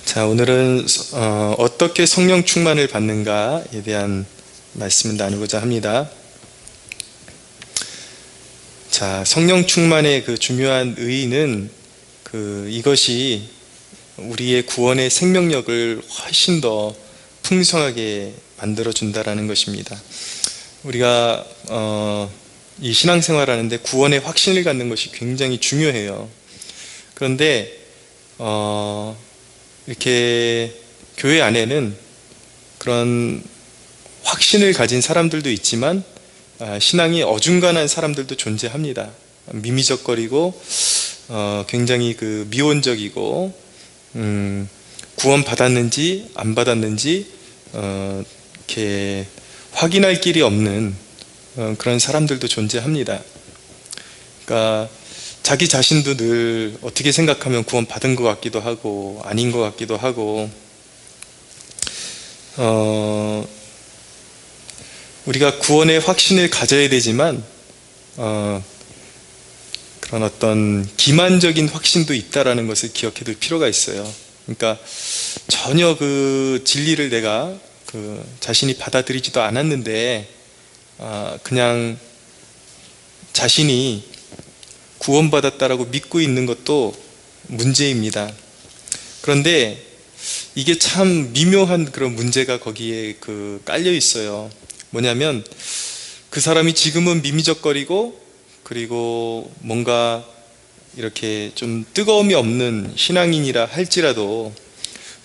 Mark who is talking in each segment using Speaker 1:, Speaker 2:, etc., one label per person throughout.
Speaker 1: 자, 오늘은 어떻게 성령 충만을 받는가에 대한 말씀을 나누고자 합니다. 자, 성령 충만의 그 중요한 의의는 이것이 우리의 구원의 생명력을 훨씬 더 풍성하게 만들어 준다라는 것입니다. 우리가 이 신앙생활하는데 구원의 확신을 갖는 것이 굉장히 중요해요. 그런데 이렇게 교회 안에는 그런 확신을 가진 사람들도 있지만 신앙이 어중간한 사람들도 존재합니다. 미미적거리고 굉장히 미온적이고 구원 받았는지 안 받았는지 이렇게 확인할 길이 없는 그런 사람들도 존재합니다. 그러니까 자기 자신도 늘 어떻게 생각하면 구원 받은 것 같기도 하고 아닌 것 같기도 하고 우리가 구원의 확신을 가져야 되지만 그런 어떤 기만적인 확신도 있다라는 것을 기억해 둘 필요가 있어요. 그러니까 전혀 그 진리를 내가 자신이 받아들이지도 않았는데 그냥 자신이 구원받았다라고 믿고 있는 것도 문제입니다. 그런데 이게 참 미묘한 그런 문제가 거기에 깔려 있어요. 뭐냐면 그 사람이 지금은 미미적거리고 그리고 뭔가 이렇게 좀 뜨거움이 없는 신앙인이라 할지라도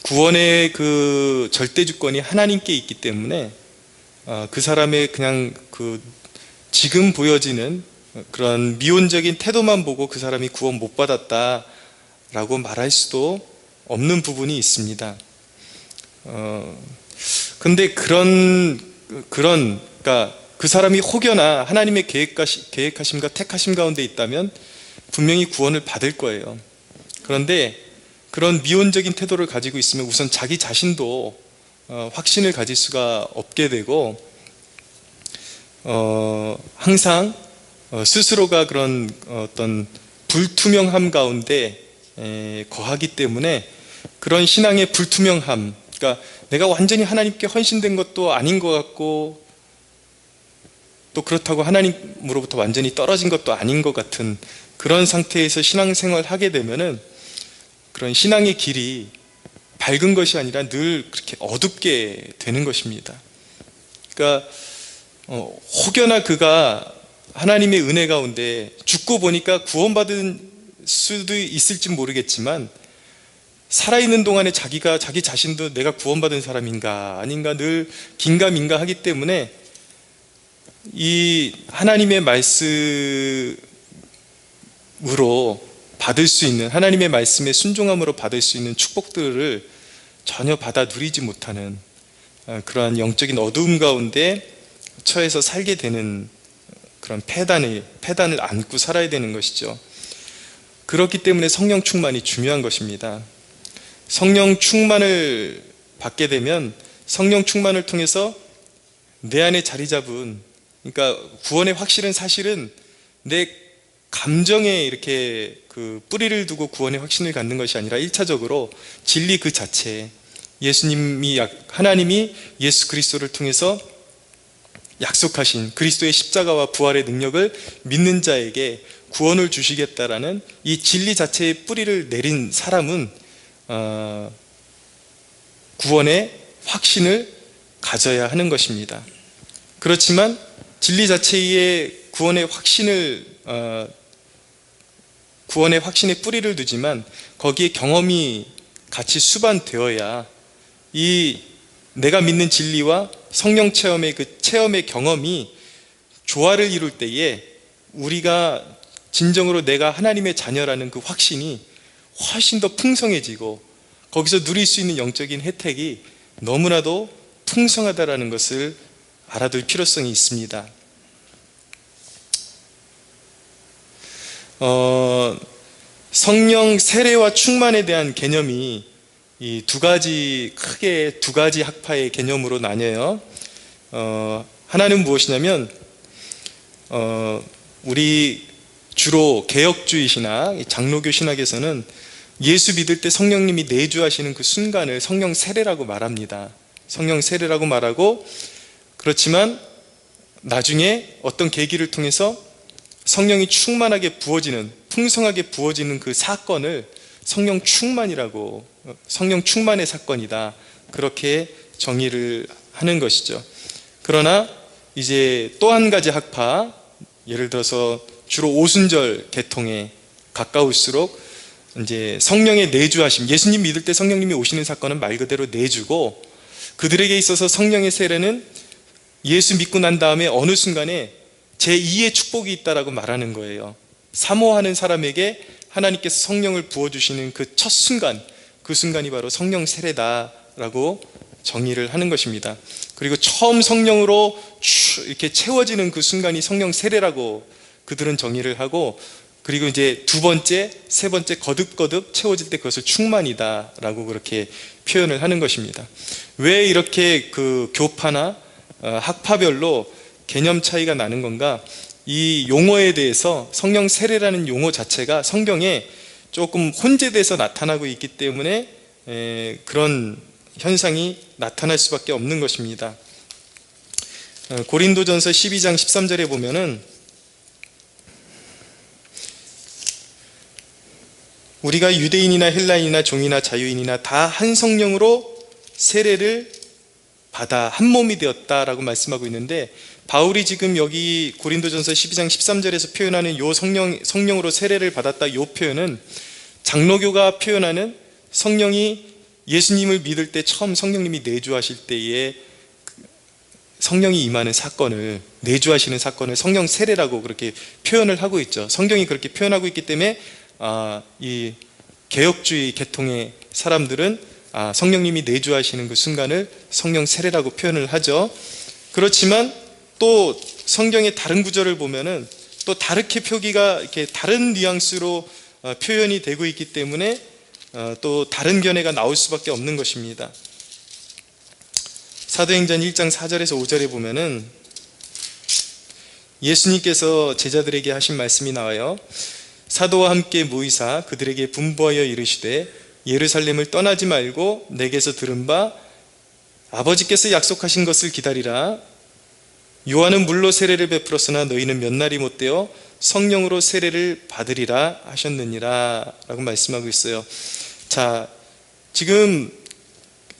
Speaker 1: 구원의 그 절대 주권이 하나님께 있기 때문에 그 사람의 그냥 지금 보여지는 그런 미온적인 태도만 보고 그 사람이 구원 못 받았다라고 말할 수도 없는 부분이 있습니다. 근데 그러니까 그 사람이 혹여나 하나님의 계획하심과 택하심 가운데 있다면 분명히 구원을 받을 거예요. 그런데 그런 미온적인 태도를 가지고 있으면 우선 자기 자신도 확신을 가질 수가 없게 되고 항상 스스로가 그런 어떤 불투명함 가운데 거하기 때문에 그런 신앙의 불투명함, 그러니까 내가 완전히 하나님께 헌신된 것도 아닌 것 같고 또 그렇다고 하나님으로부터 완전히 떨어진 것도 아닌 것 같은 그런 상태에서 신앙생활을 하게 되면은 그런 신앙의 길이 밝은 것이 아니라 늘 그렇게 어둡게 되는 것입니다. 그러니까 혹여나 그가 하나님의 은혜 가운데 죽고 보니까 구원받은 수도 있을지 모르겠지만 살아있는 동안에 자기 자신도 내가 구원받은 사람인가 아닌가 늘 긴가민가 하기 때문에 이 하나님의 말씀으로 받을 수 있는, 하나님의 말씀에 순종함으로 받을 수 있는 축복들을 전혀 받아 누리지 못하는 그러한 영적인 어두움 가운데 처해서 살게 되는 그런 패단을 안고 살아야 되는 것이죠. 그렇기 때문에 성령 충만이 중요한 것입니다. 성령 충만을 받게 되면 성령 충만을 통해서 내 안에 자리 잡은, 그러니까 구원의 확실은 사실은 내 감정에 이렇게 뿌리를 두고 구원의 확신을 갖는 것이 아니라 1차적으로 진리 그 자체, 하나님이 예수 그리스도를 통해서 약속하신 그리스도의 십자가와 부활의 능력을 믿는 자에게 구원을 주시겠다라는 이 진리 자체의 뿌리를 내린 사람은 구원의 확신을 가져야 하는 것입니다. 그렇지만 진리 자체의 구원의 확신에 뿌리를 두지만 거기에 경험이 같이 수반되어야 이 내가 믿는 진리와 성령 체험의 그 체험의 경험이 조화를 이룰 때에 우리가 진정으로 내가 하나님의 자녀라는 그 확신이 훨씬 더 풍성해지고 거기서 누릴 수 있는 영적인 혜택이 너무나도 풍성하다라는 것을 알아둘 필요성이 있습니다. 성령 세례와 충만에 대한 개념이 크게 두 가지 학파의 개념으로 나뉘어요. 하나는 무엇이냐면 우리 주로 개혁주의 신학, 장로교 신학에서는 예수 믿을 때 성령님이 내주하시는 그 순간을 성령 세례라고 말합니다. 성령 세례라고 말하고, 그렇지만 나중에 어떤 계기를 통해서 성령이 충만하게 부어지는, 풍성하게 부어지는 그 사건을 성령 충만이라고, 성령 충만의 사건이다, 그렇게 정의를 하는 것이죠. 그러나 이제 또 한 가지 학파, 예를 들어서 주로 오순절 계통에 가까울수록 이제 성령의 내주하심, 예수님 믿을 때 성령님이 오시는 사건은 말 그대로 내주고, 그들에게 있어서 성령의 세례는 예수 믿고 난 다음에 어느 순간에 제2의 축복이 있다라고 말하는 거예요. 사모하는 사람에게 하나님께서 성령을 부어주시는 그 첫 순간, 그 순간이 바로 성령 세례다라고 정의를 하는 것입니다. 그리고 처음 성령으로 이렇게 채워지는 그 순간이 성령 세례라고 그들은 정의를 하고, 그리고 이제 두 번째, 세 번째 거듭거듭 채워질 때 그것을 충만이다라고 그렇게 표현을 하는 것입니다. 왜 이렇게 그 교파나 학파별로 개념 차이가 나는 건가? 이 용어에 대해서 성령 세례라는 용어 자체가 성경에 조금 혼재돼서 나타나고 있기 때문에 그런 현상이 나타날 수밖에 없는 것입니다. 고린도전서 12장 13절에 보면은 우리가 유대인이나 헬라인이나 종이나 자유인이나 다 한 성령으로 세례를 받아 한 몸이 되었다라고 말씀하고 있는데, 바울이 지금 여기 고린도전서 12장 13절에서 표현하는 요 성령으로 세례를 받았다, 요 표현은 장로교가 표현하는 성령이 예수님을 믿을 때 처음 성령님이 내주하실 때에 성령이 임하는 사건을, 내주하시는 사건을 성령 세례라고 그렇게 표현을 하고 있죠. 성경이 그렇게 표현하고 있기 때문에 이 개혁주의 계통의 사람들은 성령님이 내주하시는 그 순간을 성령 세례라고 표현을 하죠. 그렇지만 또 성경의 다른 구절을 보면은 또 다르게 표기가 이렇게 다른 뉘앙스로 표현이 되고 있기 때문에 또 다른 견해가 나올 수밖에 없는 것입니다. 사도행전 1장 4절에서 5절에 보면은 예수님께서 제자들에게 하신 말씀이 나와요. 사도와 함께 모이사 그들에게 분부하여 이르시되 예루살렘을 떠나지 말고 내게서 들은 바 아버지께서 약속하신 것을 기다리라. 요한은 물로 세례를 베풀었으나 너희는 몇 날이 못되어 성령으로 세례를 받으리라 하셨느니라 라고 말씀하고 있어요. 자, 지금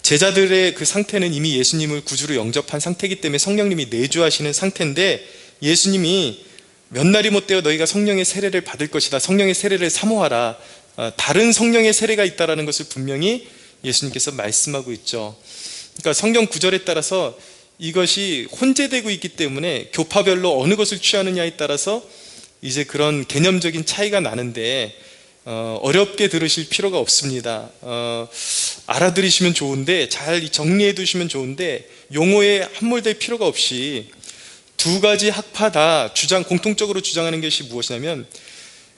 Speaker 1: 제자들의 그 상태는 이미 예수님을 구주로 영접한 상태이기 때문에 성령님이 내주하시는 상태인데, 예수님이 몇 날이 못되어 너희가 성령의 세례를 받을 것이다, 성령의 세례를 사모하라, 다른 성령의 세례가 있다는 것을 분명히 예수님께서 말씀하고 있죠. 그러니까 성경 구절에 따라서 이것이 혼재되고 있기 때문에 교파별로 어느 것을 취하느냐에 따라서 이제 그런 개념적인 차이가 나는데 어렵게 들으실 필요가 없습니다. 알아들으시면 좋은데, 잘 정리해 두시면 좋은데, 용어에 함몰될 필요가 없이 두 가지 학파 다 공통적으로 주장하는 것이 무엇이냐면,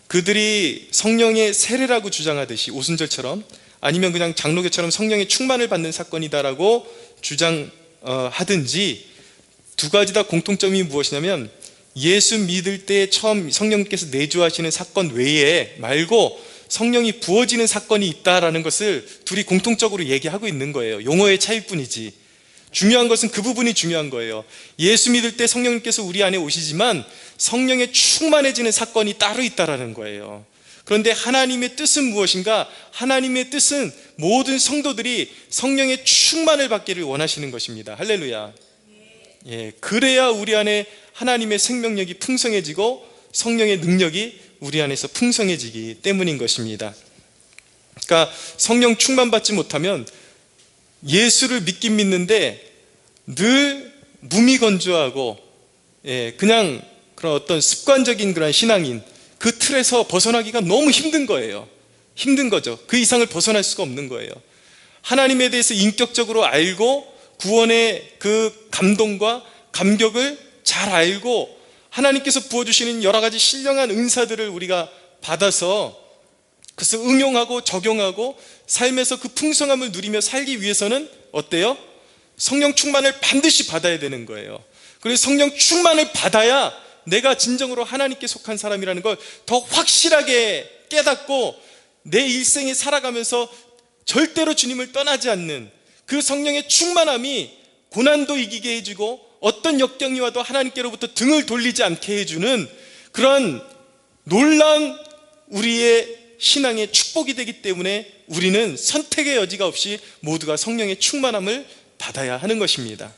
Speaker 1: 그들이 성령의 세례라고 주장하듯이 오순절처럼, 아니면 그냥 장로교처럼 성령의 충만을 받는 사건이다라고 주장하든지, 두 가지 다 공통점이 무엇이냐면 예수 믿을 때 처음 성령께서 내주하시는 사건 외에 말고 성령이 부어지는 사건이 있다라는 것을 둘이 공통적으로 얘기하고 있는 거예요. 용어의 차이뿐이지. 중요한 것은 그 부분이 중요한 거예요. 예수 믿을 때 성령님께서 우리 안에 오시지만 성령에 충만해지는 사건이 따로 있다라는 거예요. 그런데 하나님의 뜻은 무엇인가? 하나님의 뜻은 모든 성도들이 성령의 충만을 받기를 원하시는 것입니다. 할렐루야. 예, 그래야 우리 안에 하나님의 생명력이 풍성해지고 성령의 능력이 우리 안에서 풍성해지기 때문인 것입니다. 그러니까 성령 충만받지 못하면 예수를 믿긴 믿는데 늘 무미건조하고, 그냥 그런 어떤 습관적인 그런 신앙인, 그 틀에서 벗어나기가 너무 힘든 거예요. 힘든 거죠. 그 이상을 벗어날 수가 없는 거예요. 하나님에 대해서 인격적으로 알고 구원의 그 감동과 감격을 잘 알고 하나님께서 부어주시는 여러 가지 신령한 은사들을 우리가 받아서 그것을 응용하고 적용하고 삶에서 그 풍성함을 누리며 살기 위해서는 어때요? 성령 충만을 반드시 받아야 되는 거예요. 그래서 성령 충만을 받아야 내가 진정으로 하나님께 속한 사람이라는 걸 더 확실하게 깨닫고 내 일생에 살아가면서 절대로 주님을 떠나지 않는 그 성령의 충만함이 고난도 이기게 해주고 어떤 역경이 와도 하나님께로부터 등을 돌리지 않게 해주는 그런 놀라운 우리의 신앙의 축복이 되기 때문에 우리는 선택의 여지가 없이 모두가 성령의 충만함을 받아야 하는 것입니다.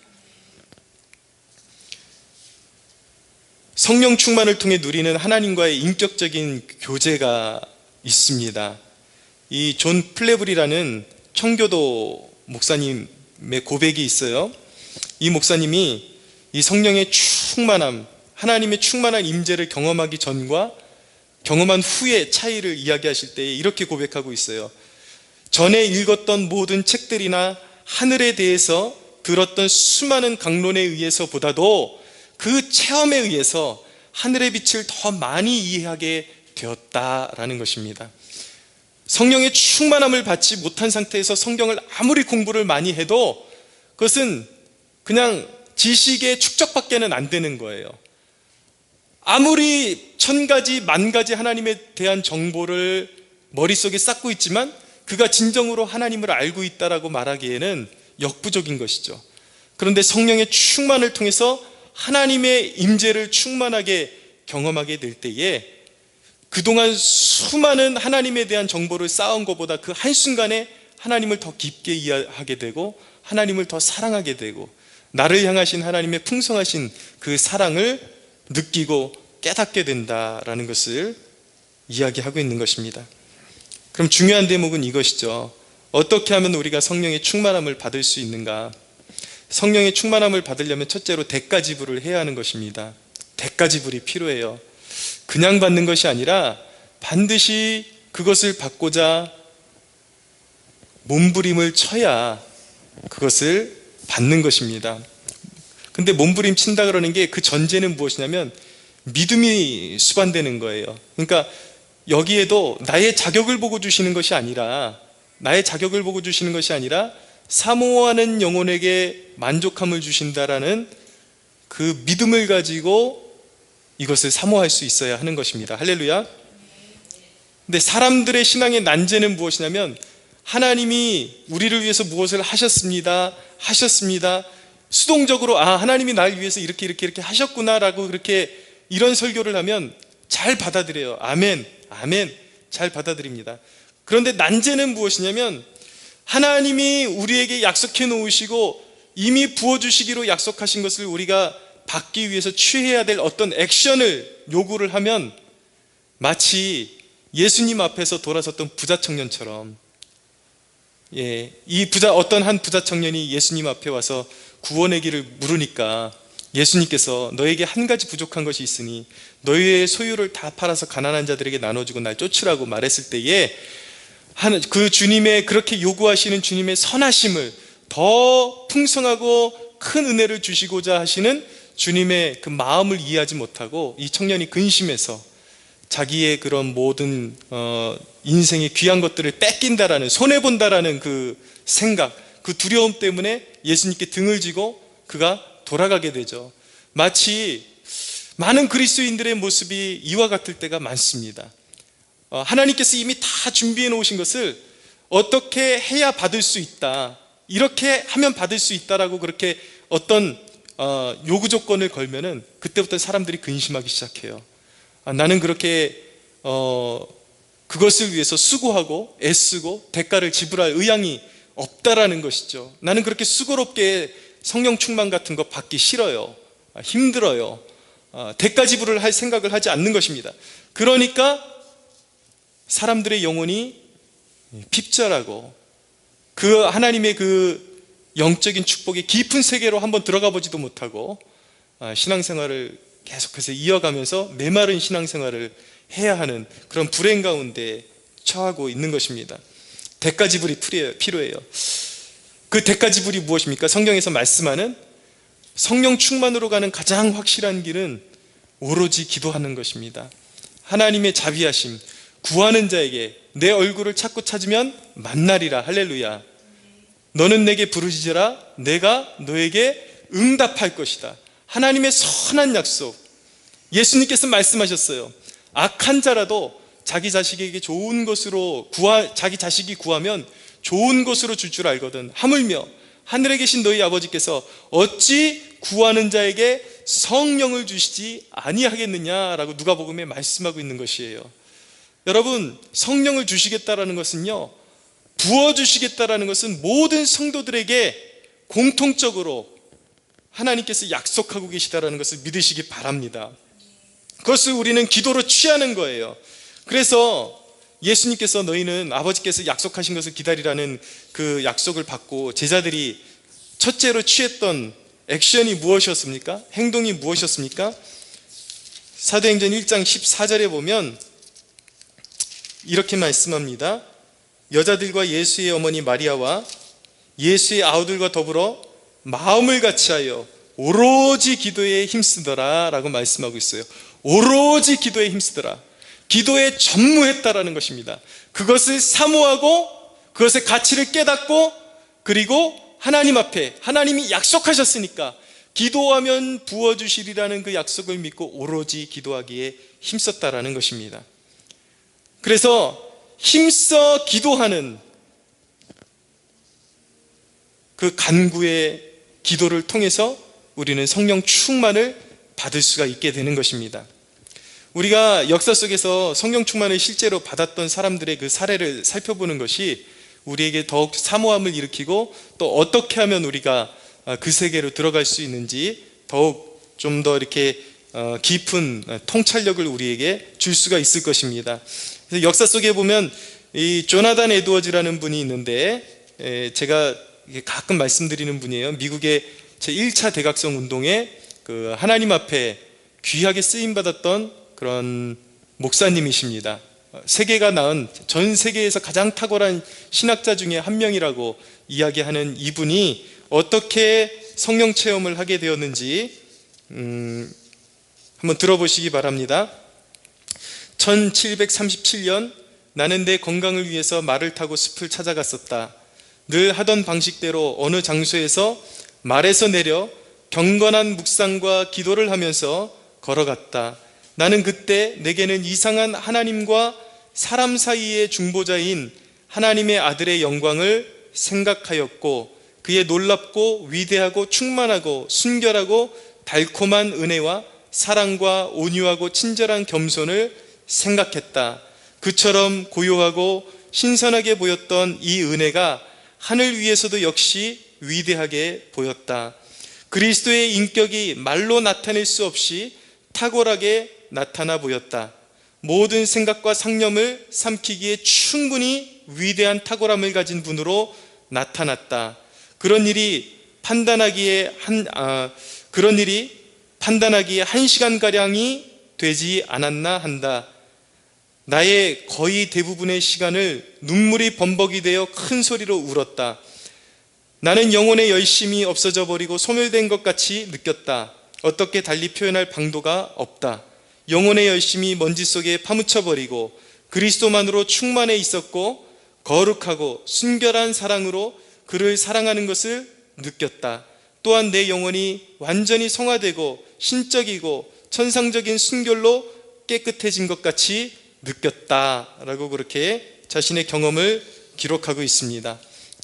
Speaker 1: 성령 충만을 통해 누리는 하나님과의 인격적인 교제가 있습니다. 이 존 플레블이라는 청교도 목사님의 고백이 있어요. 이 목사님이 이 성령의 충만함, 하나님의 충만한 임재를 경험하기 전과 경험한 후의 차이를 이야기하실 때 이렇게 고백하고 있어요. 전에 읽었던 모든 책들이나 하늘에 대해서 들었던 수많은 강론에 의해서 보다도 그 체험에 의해서 하늘의 빛을 더 많이 이해하게 되었다라는 것입니다. 성령의 충만함을 받지 못한 상태에서 성경을 아무리 공부를 많이 해도 그것은 그냥 지식의 축적밖에는 안 되는 거예요. 아무리 1000가지, 10,000가지 하나님에 대한 정보를 머릿속에 쌓고 있지만 그가 진정으로 하나님을 알고 있다라고 말하기에는 역부족인 것이죠. 그런데 성령의 충만을 통해서 하나님의 임재를 충만하게 경험하게 될 때에 그동안 수많은 하나님에 대한 정보를 쌓은 것보다 그 한순간에 하나님을 더 깊게 이해하게 되고 하나님을 더 사랑하게 되고 나를 향하신 하나님의 풍성하신 그 사랑을 느끼고 깨닫게 된다라는 것을 이야기하고 있는 것입니다. 그럼 중요한 대목은 이것이죠. 어떻게 하면 우리가 성령의 충만함을 받을 수 있는가? 성령의 충만함을 받으려면 첫째로 대가지불을 해야 하는 것입니다. 대가지불이 필요해요. 그냥 받는 것이 아니라 반드시 그것을 받고자 몸부림을 쳐야 그것을 받는 것입니다. 근데 몸부림 친다 그러는 게 그 전제는 무엇이냐면 믿음이 수반되는 거예요. 그러니까 여기에도 나의 자격을 보고 주시는 것이 아니라 사모하는 영혼에게 만족함을 주신다라는 그 믿음을 가지고 이것을 사모할 수 있어야 하는 것입니다. 할렐루야. 근데 사람들의 신앙의 난제는 무엇이냐면 하나님이 우리를 위해서 무엇을 하셨습니다. 수동적으로 하나님이 날 위해서 이렇게 하셨구나라고 그렇게 이런 설교를 하면 잘 받아들여요. 아멘 잘 받아들입니다. 그런데 난제는 무엇이냐면 하나님이 우리에게 약속해 놓으시고 이미 부어주시기로 약속하신 것을 우리가 받기 위해서 취해야 될 어떤 액션을 요구를 하면 마치 예수님 앞에서 돌아섰던 부자 청년처럼 어떤 한 부자 청년이 예수님 앞에 와서 구원의 길을 물으니까 예수님께서 너에게 한 가지 부족한 것이 있으니 너희의 소유를 다 팔아서 가난한 자들에게 나눠주고 날 쫓으라고 말했을 때에 그 주님의 그렇게 요구하시는 주님의 선하심을 더 풍성하고 큰 은혜를 주시고자 하시는 주님의 그 마음을 이해하지 못하고 이 청년이 근심해서 자기의 그런 모든 인생의 귀한 것들을 뺏긴다라는, 손해본다라는 그 생각, 그 두려움 때문에 예수님께 등을 지고 그가 돌아가게 되죠. 마치 많은 그리스도인들의 모습이 이와 같을 때가 많습니다. 하나님께서 이미 다 준비해 놓으신 것을 어떻게 해야 받을 수 있다, 이렇게 하면 받을 수 있다라고 그렇게 어떤 요구 조건을 걸면은 그때부터 사람들이 근심하기 시작해요. 나는 그렇게 그것을 위해서 수고하고 애쓰고 대가를 지불할 의향이 없다라는 것이죠. 나는 그렇게 수고롭게 성령 충만 같은 거 받기 싫어요. 힘들어요. 대가 지불을 할 생각을 하지 않는 것입니다. 그러니까 사람들의 영혼이 핍절하고 그 하나님의 그 영적인 축복의 깊은 세계로 한번 들어가 보지도 못하고 신앙생활을 계속해서 이어가면서 메마른 신앙생활을 해야 하는 그런 불행 가운데 처하고 있는 것입니다. 대가 지불이 필요해요. 그 대가 지불이 무엇입니까? 성경에서 말씀하는 성령 충만으로 가는 가장 확실한 길은 오로지 기도하는 것입니다. 하나님의 자비하심, 구하는 자에게 내 얼굴을 찾고 찾으면 만나리라. 할렐루야. 너는 내게 부르짖으라 내가 너에게 응답할 것이다. 하나님의 선한 약속. 예수님께서 말씀하셨어요. 악한 자라도 자기 자식에게 좋은 것으로 자기 자식이 구하면 좋은 것으로 줄 줄 알거든. 하물며 하늘에 계신 너희 아버지께서 어찌 구하는 자에게 성령을 주시지 아니하겠느냐라고 누가복음에 말씀하고 있는 것이에요. 여러분, 성령을 주시겠다라는 것은요, 부어주시겠다라는 것은 모든 성도들에게 공통적으로 하나님께서 약속하고 계시다라는 것을 믿으시기 바랍니다. 그것을 우리는 기도로 취하는 거예요. 그래서 예수님께서 너희는 아버지께서 약속하신 것을 기다리라는 그 약속을 받고 제자들이 첫째로 취했던 액션이 무엇이었습니까? 행동이 무엇이었습니까? 사도행전 1장 14절에 보면 이렇게 말씀합니다. 여자들과 예수의 어머니 마리아와 예수의 아우들과 더불어 마음을 같이하여 오로지 기도에 힘쓰더라 라고 말씀하고 있어요. 오로지 기도에 힘쓰더라. 기도에 전무했다라는 것입니다. 그것을 사모하고 그것의 가치를 깨닫고, 그리고 하나님 앞에 하나님이 약속하셨으니까 기도하면 부어주시리라는 그 약속을 믿고 오로지 기도하기에 힘썼다라는 것입니다. 그래서 힘써 기도하는 그 간구의 기도를 통해서 우리는 성령 충만을 받을 수가 있게 되는 것입니다. 우리가 역사 속에서 성령 충만을 실제로 받았던 사람들의 그 사례를 살펴보는 것이 우리에게 더욱 사모함을 일으키고, 또 어떻게 하면 우리가 그 세계로 들어갈 수 있는지 더욱 좀 더 이렇게 깊은 통찰력을 우리에게 줄 수가 있을 것입니다. 그래서 역사 속에 보면 이 조나단 에드워즈라는 분이 있는데, 제가 가끔 말씀드리는 분이에요. 미국의 제1차 대각성 운동에 그 하나님 앞에 귀하게 쓰임 받았던 그런 목사님이십니다. 세계가 낳은 전 세계에서 가장 탁월한 신학자 중에 한 명이라고 이야기하는 이분이 어떻게 성령 체험을 하게 되었는지 한번 들어보시기 바랍니다. 1737년 나는 내 건강을 위해서 말을 타고 숲을 찾아갔었다. 늘 하던 방식대로 어느 장소에서 말에서 내려 경건한 묵상과 기도를 하면서 걸어갔다. 나는 그때 내게는 이상한 하나님과 사람 사이의 중보자인 하나님의 아들의 영광을 생각하였고, 그의 놀랍고 위대하고 충만하고 순결하고 달콤한 은혜와 사랑과 온유하고 친절한 겸손을 생각했다. 그처럼 고요하고 신선하게 보였던 이 은혜가 하늘 위에서도 역시 위대하게 보였다. 그리스도의 인격이 말로 나타낼 수 없이 탁월하게 나타나 보였다. 모든 생각과 상념을 삼키기에 충분히 위대한 탁월함을 가진 분으로 나타났다. 그런 일이 판단하기에 1시간가량이 되지 않았나 한다. 나의 거의 대부분의 시간을 눈물이 범벅이 되어 큰 소리로 울었다. 나는 영혼의 열심이 없어져 버리고 소멸된 것 같이 느꼈다. 어떻게 달리 표현할 방도가 없다. 영혼의 열심이 먼지 속에 파묻혀 버리고 그리스도만으로 충만해 있었고, 거룩하고 순결한 사랑으로 그를 사랑하는 것을 느꼈다. 또한 내 영혼이 완전히 성화되고 신적이고 천상적인 순결로 깨끗해진 것 같이 느꼈다라고 그렇게 자신의 경험을 기록하고 있습니다.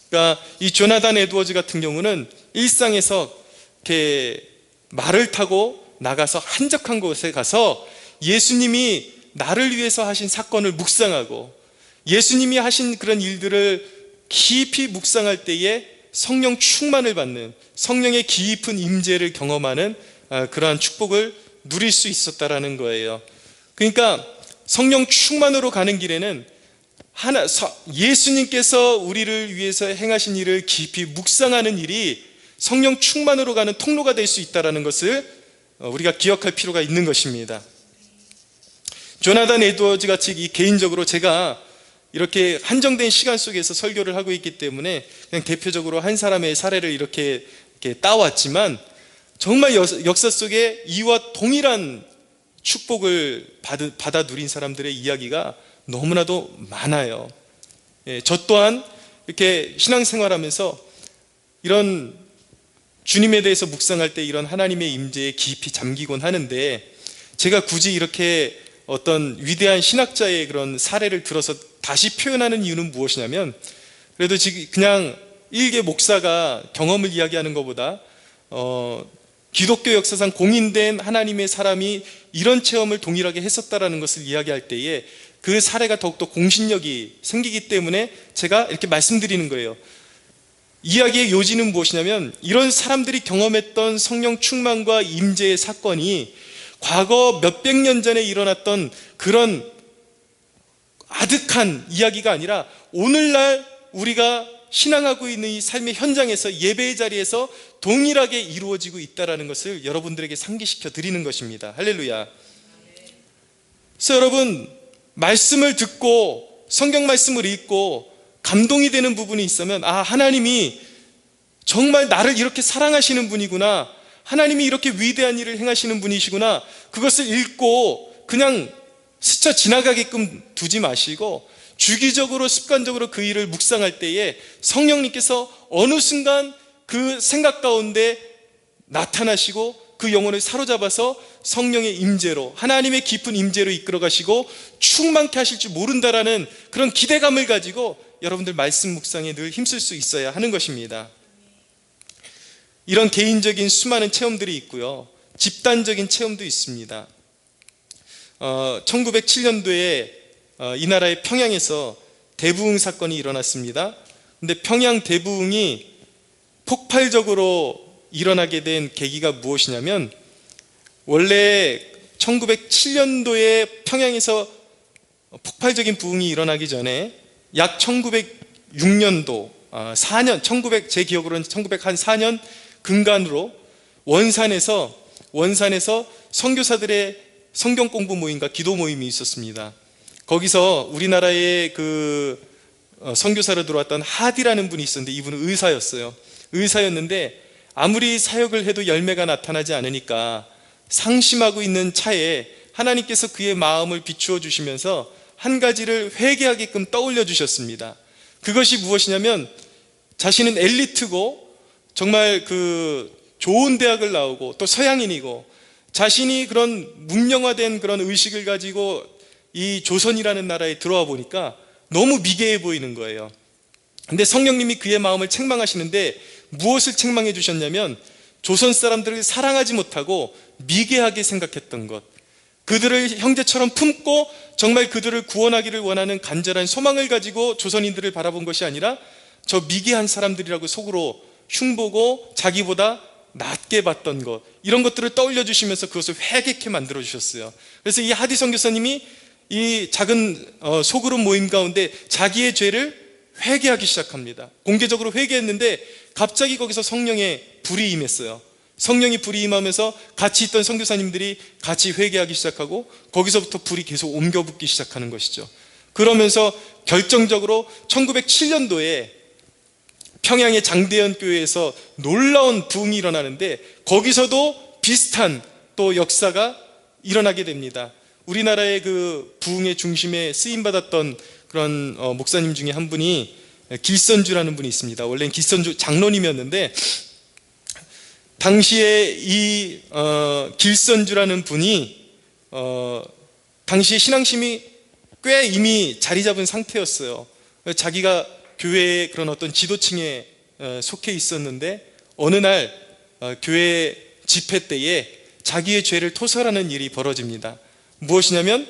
Speaker 1: 그러니까 이 조나단 에드워즈 같은 경우는 일상에서 이렇게 말을 타고 나가서 한적한 곳에 가서 예수님이 나를 위해서 하신 사건을 묵상하고 예수님이 하신 그런 일들을 깊이 묵상할 때에 성령 충만을 받는, 성령의 깊은 임재를 경험하는 그러한 축복을 누릴 수 있었다라는 거예요. 그러니까 성령 충만으로 가는 길에는 예수님께서 우리를 위해서 행하신 일을 깊이 묵상하는 일이 성령 충만으로 가는 통로가 될 수 있다는 것을 우리가 기억할 필요가 있는 것입니다. 조나단 에드워즈 같이 개인적으로 제가 이렇게 한정된 시간 속에서 설교를 하고 있기 때문에 그냥 대표적으로 한 사람의 사례를 이렇게 따왔지만, 정말 역사 속에 이와 동일한 축복을 받아 누린 사람들의 이야기가 너무나도 많아요. 저 또한 이렇게 신앙생활하면서 이런 주님에 대해서 묵상할 때 이런 하나님의 임재에 깊이 잠기곤 하는데, 제가 굳이 이렇게 어떤 위대한 신학자의 그런 사례를 들어서 다시 표현하는 이유는 무엇이냐면, 그래도 지금 그냥 일개 목사가 경험을 이야기하는 것보다 기독교 역사상 공인된 하나님의 사람이 이런 체험을 동일하게 했었다라는 것을 이야기할 때에 그 사례가 더욱더 공신력이 생기기 때문에 제가 이렇게 말씀드리는 거예요. 이야기의 요지는 무엇이냐면, 이런 사람들이 경험했던 성령 충만과 임재의 사건이 과거 몇백 년 전에 일어났던 그런 아득한 이야기가 아니라 오늘날 우리가 신앙하고 있는 이 삶의 현장에서, 예배의 자리에서 동일하게 이루어지고 있다는 것을 여러분들에게 상기시켜 드리는 것입니다. 할렐루야. 그래서 여러분, 말씀을 듣고 성경 말씀을 읽고 감동이 되는 부분이 있으면, 하나님이 정말 나를 이렇게 사랑하시는 분이구나, 하나님이 이렇게 위대한 일을 행하시는 분이시구나, 그것을 읽고 그냥 스쳐 지나가게끔 두지 마시고 주기적으로 습관적으로 그 일을 묵상할 때에 성령님께서 어느 순간 그 생각 가운데 나타나시고 그 영혼을 사로잡아서 성령의 임재로, 하나님의 깊은 임재로 이끌어 가시고 충만케 하실 줄 모른다라는 그런 기대감을 가지고 여러분들 말씀 묵상에 늘 힘쓸 수 있어야 하는 것입니다. 이런 개인적인 수많은 체험들이 있고요, 집단적인 체험도 있습니다. 1907년도에 이 나라의 평양에서 대부흥 사건이 일어났습니다. 근데 평양 대부흥이 폭발적으로 일어나게 된 계기가 무엇이냐면, 원래 1907년도에 평양에서 폭발적인 부흥이 일어나기 전에 약 1906년도 4년, 제 기억으로는 1904년 근간으로 원산에서 선교사들의 성경 공부 모임과 기도 모임이 있었습니다. 거기서 우리나라의 선교사로 들어왔던 하디라는 분이 있었는데, 이분은 의사였는데 아무리 사역을 해도 열매가 나타나지 않으니까 상심하고 있는 차에 하나님께서 그의 마음을 비추어 주시면서 한 가지를 회개하게끔 떠올려 주셨습니다. 그것이 무엇이냐면, 자신은 엘리트고 정말 좋은 대학을 나오고 또 서양인이고 자신이 그런 문명화된 그런 의식을 가지고 이 조선이라는 나라에 들어와 보니까 너무 미개해 보이는 거예요. 근데 성령님이 그의 마음을 책망하시는데 무엇을 책망해 주셨냐면, 조선 사람들을 사랑하지 못하고 미개하게 생각했던 것, 그들을 형제처럼 품고 정말 그들을 구원하기를 원하는 간절한 소망을 가지고 조선인들을 바라본 것이 아니라 저 미개한 사람들이라고 속으로 흉보고 자기보다 낮게 봤던 것, 이런 것들을 떠올려 주시면서 그것을 회개케 만들어 주셨어요. 그래서 이 하디 선교사님이 이 작은 소그룹 모임 가운데 자기의 죄를 회개하기 시작합니다. 공개적으로 회개했는데 갑자기 거기서 성령의 불이 임했어요. 성령이 불이 임하면서 같이 있던 선교사님들이 같이 회개하기 시작하고 거기서부터 불이 계속 옮겨 붙기 시작하는 것이죠. 그러면서 결정적으로 1907년도에 평양의 장대현 교회에서 놀라운 부흥이 일어나는데, 거기서도 비슷한 또 역사가 일어나게 됩니다. 우리나라의 그 부흥의 중심에 쓰임받았던 그런 목사님 중에 한 분이 길선주라는 분이 있습니다. 원래는 길선주 장로님이었는데, 당시에 이 길선주라는 분이 당시에 신앙심이 꽤 이미 자리 잡은 상태였어요. 자기가 교회의 그런 어떤 지도층에 속해 있었는데, 어느 날 교회 집회 때에 자기의 죄를 토설하는 일이 벌어집니다. 무엇이냐면,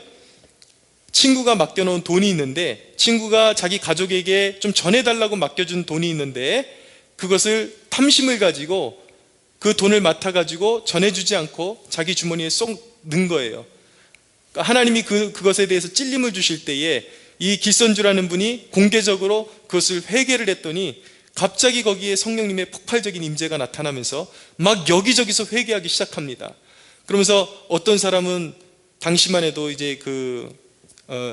Speaker 1: 친구가 맡겨놓은 돈이 있는데, 친구가 자기 가족에게 좀 전해달라고 맡겨준 돈이 있는데, 그것을 탐심을 가지고 그 돈을 맡아가지고 전해주지 않고 자기 주머니에 쏙 넣은 거예요. 그러니까 하나님이 그것에 대해서 찔림을 주실 때에 이 길선주라는 분이 공개적으로 그것을 회개를 했더니 갑자기 거기에 성령님의 폭발적인 임재가 나타나면서 막 여기저기서 회개하기 시작합니다. 그러면서 어떤 사람은 당시만 해도 이제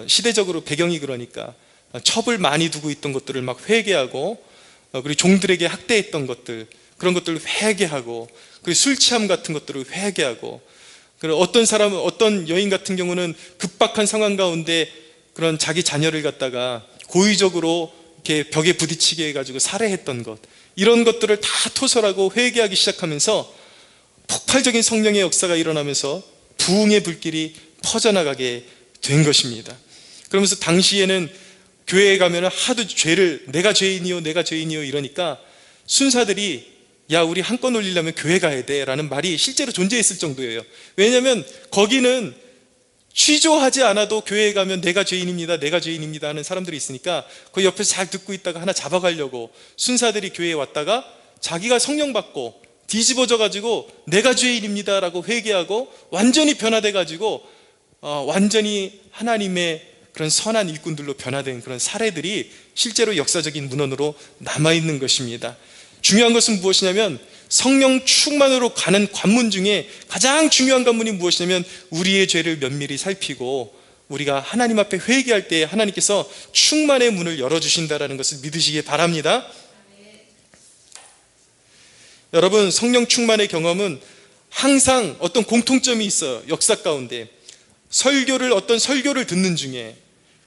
Speaker 1: 시대적으로 배경이 그러니까 첩을 많이 두고 있던 것들을 막 회개하고, 그리고 종들에게 학대했던 것들, 그런 것들을 회개하고, 그리고 술 취함 같은 것들을 회개하고, 그리고 어떤 여인 같은 경우는 급박한 상황 가운데 그런 자기 자녀를 갖다가 고의적으로 이렇게 벽에 부딪히게 해가지고 살해했던 것, 이런 것들을 다 토설하고 회개하기 시작하면서 폭발적인 성령의 역사가 일어나면서 부흥의 불길이 퍼져나가게 된 것입니다. 그러면서 당시에는 교회에 가면 하도 죄를 내가 죄인이요 내가 죄인이요 이러니까 순사들이 야 우리 한건 올리려면 교회 가야 돼 라는 말이 실제로 존재했을 정도예요. 왜냐하면 거기는 취조하지 않아도 교회에 가면 내가 죄인입니다 내가 죄인입니다 하는 사람들이 있으니까 그 옆에서 잘 듣고 있다가 하나 잡아가려고 순사들이 교회에 왔다가 자기가 성령 받고 뒤집어져 가지고 내가 죄인입니다 라고 회개하고 완전히 변화돼 가지고 완전히 하나님의 그런 선한 일꾼들로 변화된 그런 사례들이 실제로 역사적인 문헌으로 남아있는 것입니다. 중요한 것은 무엇이냐면 성령 충만으로 가는 관문 중에 가장 중요한 관문이 무엇이냐면 우리의 죄를 면밀히 살피고 우리가 하나님 앞에 회개할 때 하나님께서 충만의 문을 열어주신다는 것을 믿으시기 바랍니다. 여러분, 성령 충만의 경험은 항상 어떤 공통점이 있어요. 역사 가운데 어떤 설교를 듣는 중에,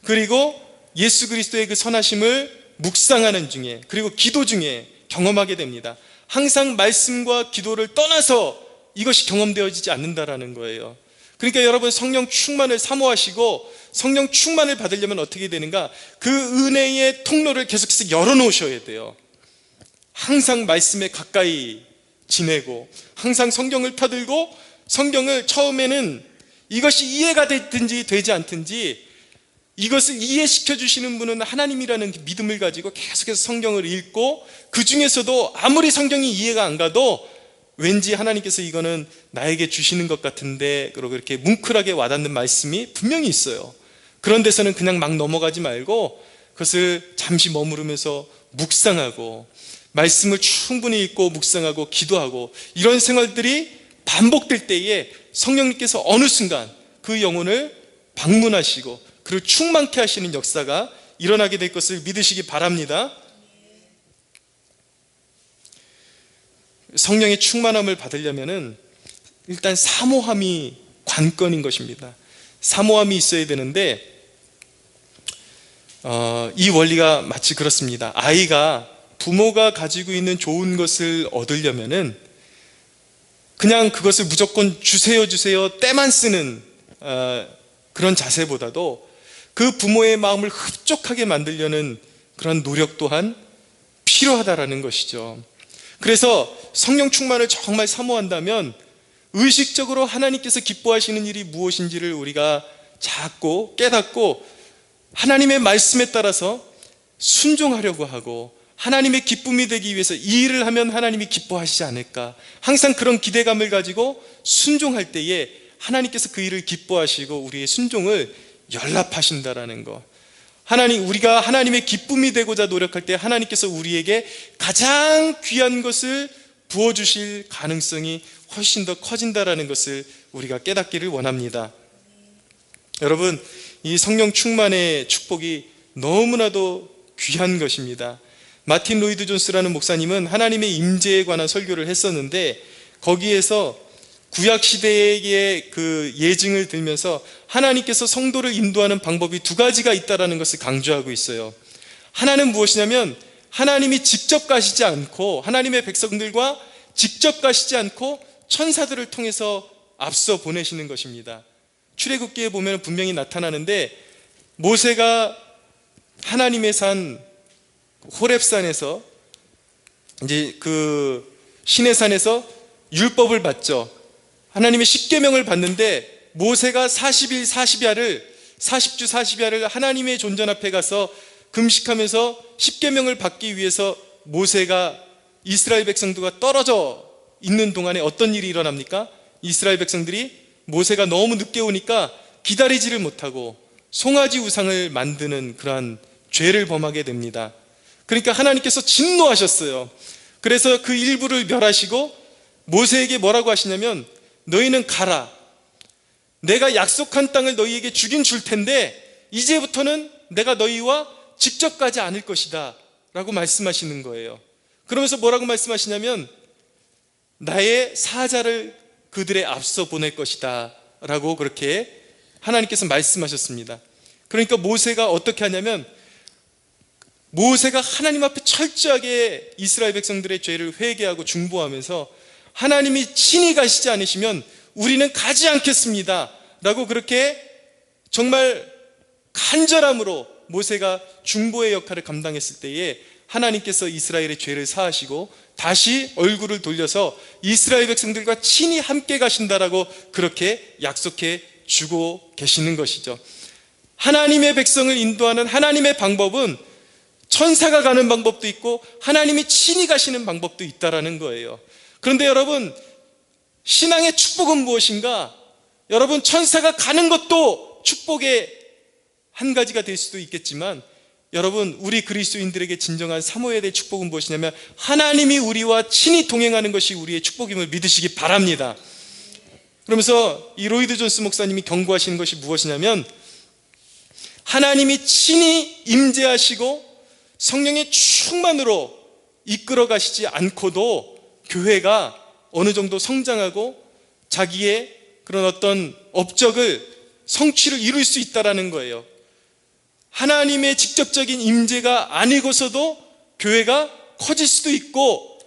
Speaker 1: 그리고 예수 그리스도의 그 선하심을 묵상하는 중에, 그리고 기도 중에 경험하게 됩니다. 항상 말씀과 기도를 떠나서 이것이 경험되어지지 않는다라는 거예요. 그러니까 여러분, 성령 충만을 사모하시고 성령 충만을 받으려면 어떻게 되는가? 그 은혜의 통로를 계속해서 열어놓으셔야 돼요. 항상 말씀에 가까이 지내고 항상 성경을 펴들고, 성경을 처음에는 이것이 이해가 됐든지 되지 않든지 이것을 이해시켜 주시는 분은 하나님이라는 믿음을 가지고 계속해서 성경을 읽고, 그 중에서도 아무리 성경이 이해가 안 가도 왠지 하나님께서 이거는 나에게 주시는 것 같은데, 그리고 이렇게 뭉클하게 와닿는 말씀이 분명히 있어요. 그런 데서는 그냥 막 넘어가지 말고 그것을 잠시 머무르면서 묵상하고 말씀을 충분히 읽고 묵상하고 기도하고, 이런 생활들이 반복될 때에 성령님께서 어느 순간 그 영혼을 방문하시고 그리고 충만케 하시는 역사가 일어나게 될 것을 믿으시기 바랍니다. 성령의 충만함을 받으려면 일단 사모함이 관건인 것입니다. 사모함이 있어야 되는데, 이 원리가 마치 그렇습니다. 아이가 부모가 가지고 있는 좋은 것을 얻으려면은 그냥 그것을 무조건 주세요 때만 쓰는 그런 자세보다도 그 부모의 마음을 흡족하게 만들려는 그런 노력 또한 필요하다라는 것이죠. 그래서 성령 충만을 정말 사모한다면 의식적으로 하나님께서 기뻐하시는 일이 무엇인지를 우리가 찾고 깨닫고 하나님의 말씀에 따라서 순종하려고 하고, 하나님의 기쁨이 되기 위해서 이 일을 하면 하나님이 기뻐하시지 않을까, 항상 그런 기대감을 가지고 순종할 때에 하나님께서 그 일을 기뻐하시고 우리의 순종을 연락하신다라는 것. 우리가 하나님의 기쁨이 되고자 노력할 때 하나님께서 우리에게 가장 귀한 것을 부어주실 가능성이 훨씬 더 커진다라는 것을 우리가 깨닫기를 원합니다. 여러분, 이 성령 충만의 축복이 너무나도 귀한 것입니다. 마틴 로이드 존스라는 목사님은 하나님의 임재에 관한 설교를 했었는데, 거기에서 구약시대의 그 예증을 들면서 하나님께서 성도를 인도하는 방법이 두 가지가 있다는 것을 강조하고 있어요. 하나는 무엇이냐면, 하나님이 직접 가시지 않고, 하나님의 백성들과 직접 가시지 않고 천사들을 통해서 앞서 보내시는 것입니다. 출애굽기에 보면 분명히 나타나는데, 모세가 하나님의 산 호렙산에서, 이제 그 시내산에서 율법을 받죠. 하나님의 십계명을 받는데, 모세가 40일 40야를 하나님의 존전 앞에 가서 금식하면서 십계명을 받기 위해서 모세가 이스라엘 백성들과 떨어져 있는 동안에 어떤 일이 일어납니까? 이스라엘 백성들이 모세가 너무 늦게 오니까 기다리지를 못하고 송아지 우상을 만드는 그러한 죄를 범하게 됩니다. 그러니까 하나님께서 진노하셨어요. 그래서 그 일부를 멸하시고 모세에게 뭐라고 하시냐면, 너희는 가라. 내가 약속한 땅을 너희에게 주긴 줄 텐데 이제부터는 내가 너희와 직접 가지 않을 것이다 라고 말씀하시는 거예요. 그러면서 뭐라고 말씀하시냐면, 나의 사자를 그들의 앞서 보낼 것이다 라고 그렇게 하나님께서 말씀하셨습니다. 그러니까 모세가 어떻게 하냐면, 모세가 하나님 앞에 철저하게 이스라엘 백성들의 죄를 회개하고 중보하면서, 하나님이 친히 가시지 않으시면 우리는 가지 않겠습니다 라고 그렇게 정말 간절함으로 모세가 중보의 역할을 감당했을 때에 하나님께서 이스라엘의 죄를 사하시고 다시 얼굴을 돌려서 이스라엘 백성들과 친히 함께 가신다라고 그렇게 약속해 주고 계시는 것이죠. 하나님의 백성을 인도하는 하나님의 방법은 천사가 가는 방법도 있고 하나님이 친히 가시는 방법도 있다라는 거예요. 그런데 여러분, 신앙의 축복은 무엇인가? 여러분, 천사가 가는 것도 축복의 한 가지가 될 수도 있겠지만, 여러분, 우리 그리스도인들에게 진정한 사모해야 될 축복은 무엇이냐면 하나님이 우리와 친히 동행하는 것이 우리의 축복임을 믿으시기 바랍니다. 그러면서 이 로이드 존스 목사님이 경고하시는 것이 무엇이냐면, 하나님이 친히 임재하시고 성령의 충만으로 이끌어 가시지 않고도 교회가 어느 정도 성장하고 자기의 그런 어떤 업적을, 성취를 이룰 수 있다라는 거예요. 하나님의 직접적인 임재가 아니고서도 교회가 커질 수도 있고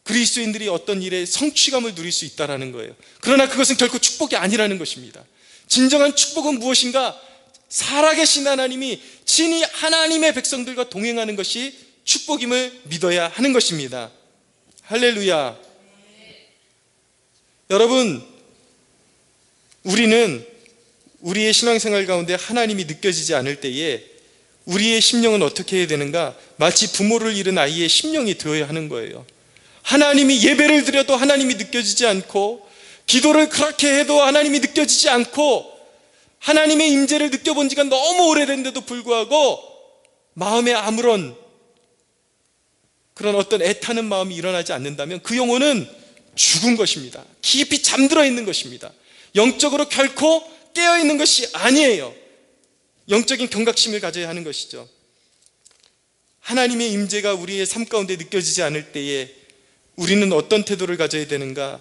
Speaker 1: 그리스도인들이 어떤 일에 성취감을 누릴 수 있다라는 거예요. 그러나 그것은 결코 축복이 아니라는 것입니다. 진정한 축복은 무엇인가? 살아계신 하나님이 친히 하나님의 백성들과 동행하는 것이 축복임을 믿어야 하는 것입니다. 할렐루야. 여러분, 우리는 우리의 신앙생활 가운데 하나님이 느껴지지 않을 때에 우리의 심령은 어떻게 해야 되는가? 마치 부모를 잃은 아이의 심령이 되어야 하는 거예요. 하나님이 예배를 드려도 하나님이 느껴지지 않고, 기도를 그렇게 해도 하나님이 느껴지지 않고, 하나님의 임재를 느껴본 지가 너무 오래된데도 불구하고 마음에 아무런 그런 어떤 애타는 마음이 일어나지 않는다면 그 영혼은 죽은 것입니다. 깊이 잠들어 있는 것입니다. 영적으로 결코 깨어있는 것이 아니에요. 영적인 경각심을 가져야 하는 것이죠. 하나님의 임재가 우리의 삶 가운데 느껴지지 않을 때에 우리는 어떤 태도를 가져야 되는가?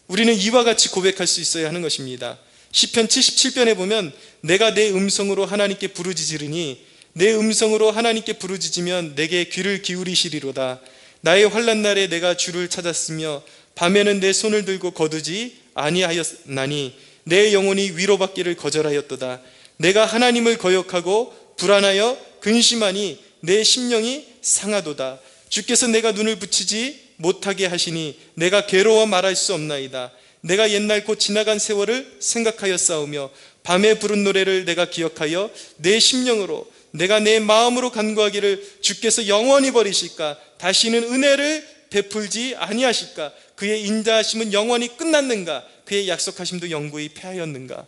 Speaker 1: 우리는 이와 같이 고백할 수 있어야 하는 것입니다. 시편 77편에 보면 내가 내 음성으로 하나님께 부르짖으리니 내 음성으로 하나님께 부르짖으면 내게 귀를 기울이시리로다. 나의 환난 날에 내가 주를 찾았으며 밤에는 내 손을 들고 거두지 아니하였나니 내 영혼이 위로받기를 거절하였도다. 내가 하나님을 거역하고 불안하여 근심하니 내 심령이 상하도다. 주께서 내가 눈을 붙이지 못하게 하시니 내가 괴로워 말할 수 없나이다. 내가 옛날 곧 지나간 세월을 생각하여 싸우며 밤에 부른 노래를 내가 기억하여 내 심령으로 내가 내 마음으로 간구하기를 주께서 영원히 버리실까? 다시는 은혜를 베풀지 아니하실까? 그의 인자하심은 영원히 끝났는가? 그의 약속하심도 영구히 패하였는가?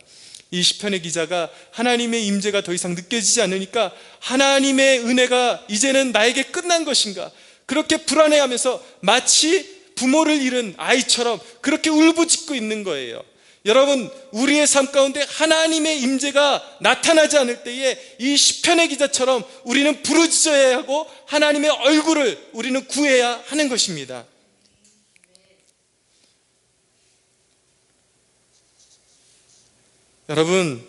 Speaker 1: 이 시편의 기자가 하나님의 임재가 더 이상 느껴지지 않으니까 하나님의 은혜가 이제는 나에게 끝난 것인가? 그렇게 불안해하면서 마치 부모를 잃은 아이처럼 그렇게 울부짖고 있는 거예요. 여러분, 우리의 삶 가운데 하나님의 임재가 나타나지 않을 때에 이 시편의 기자처럼 우리는 부르짖어야 하고 하나님의 얼굴을 우리는 구해야 하는 것입니다. 여러분,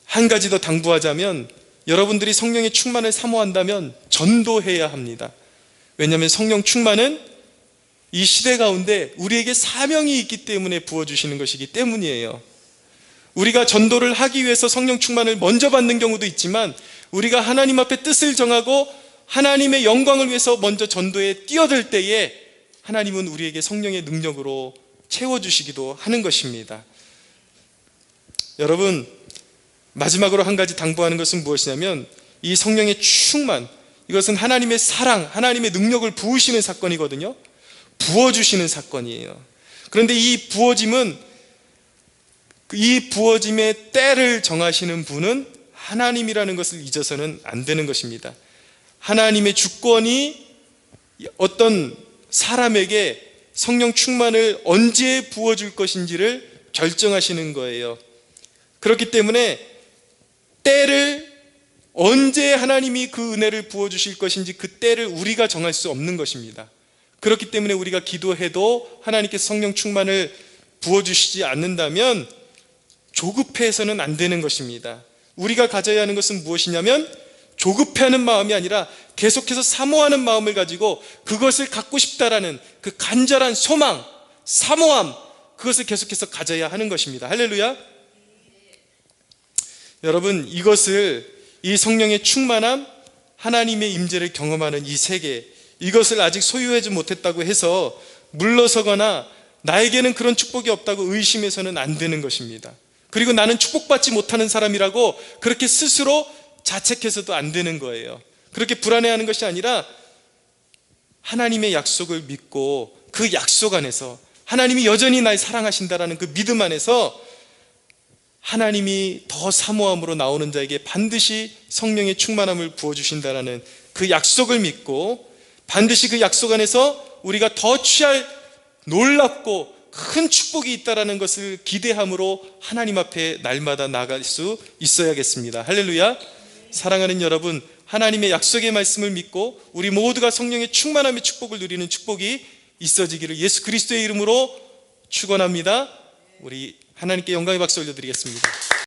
Speaker 1: 한 가지 더 당부하자면 여러분들이 성령의 충만을 사모한다면 전도해야 합니다. 왜냐하면 성령 충만은 이 시대 가운데 우리에게 사명이 있기 때문에 부어주시는 것이기 때문이에요. 우리가 전도를 하기 위해서 성령 충만을 먼저 받는 경우도 있지만 우리가 하나님 앞에 뜻을 정하고 하나님의 영광을 위해서 먼저 전도에 뛰어들 때에 하나님은 우리에게 성령의 능력으로 채워주시기도 하는 것입니다. 여러분, 마지막으로 한 가지 당부하는 것은 무엇이냐면 이 성령의 충만, 이것은 하나님의 사랑, 하나님의 능력을 부으시는 사건이거든요. 부어주시는 사건이에요. 그런데 이 부어짐의 때를 정하시는 분은 하나님이라는 것을 잊어서는 안 되는 것입니다. 하나님의 주권이 어떤 사람에게 성령 충만을 언제 부어줄 것인지를 결정하시는 거예요. 그렇기 때문에 때를, 언제 하나님이 그 은혜를 부어주실 것인지 그 때를 우리가 정할 수 없는 것입니다. 그렇기 때문에 우리가 기도해도 하나님께서 성령 충만을 부어주시지 않는다면 조급해서는 안 되는 것입니다. 우리가 가져야 하는 것은 무엇이냐면 조급해하는 마음이 아니라 계속해서 사모하는 마음을 가지고 그것을 갖고 싶다라는 그 간절한 소망, 사모함, 그것을 계속해서 가져야 하는 것입니다. 할렐루야. 여러분, 이것을, 이 성령의 충만함, 하나님의 임재를 경험하는 이 세계, 이것을 아직 소유하지 못했다고 해서 물러서거나 나에게는 그런 축복이 없다고 의심해서는 안 되는 것입니다. 그리고 나는 축복받지 못하는 사람이라고 그렇게 스스로 자책해서도 안 되는 거예요. 그렇게 불안해하는 것이 아니라 하나님의 약속을 믿고 그 약속 안에서 하나님이 여전히 날 사랑하신다라는 그 믿음 안에서 하나님이 더 사모함으로 나오는 자에게 반드시 성령의 충만함을 부어주신다라는 그 약속을 믿고 반드시 그 약속 안에서 우리가 더 취할 놀랍고 큰 축복이 있다라는 것을 기대함으로 하나님 앞에 날마다 나갈 수 있어야겠습니다. 할렐루야. 사랑하는 여러분, 하나님의 약속의 말씀을 믿고 우리 모두가 성령의 충만함의 축복을 누리는 축복이 있어지기를 예수 그리스도의 이름으로 축원합니다. 우리 하나님께 영광의 박수 올려드리겠습니다.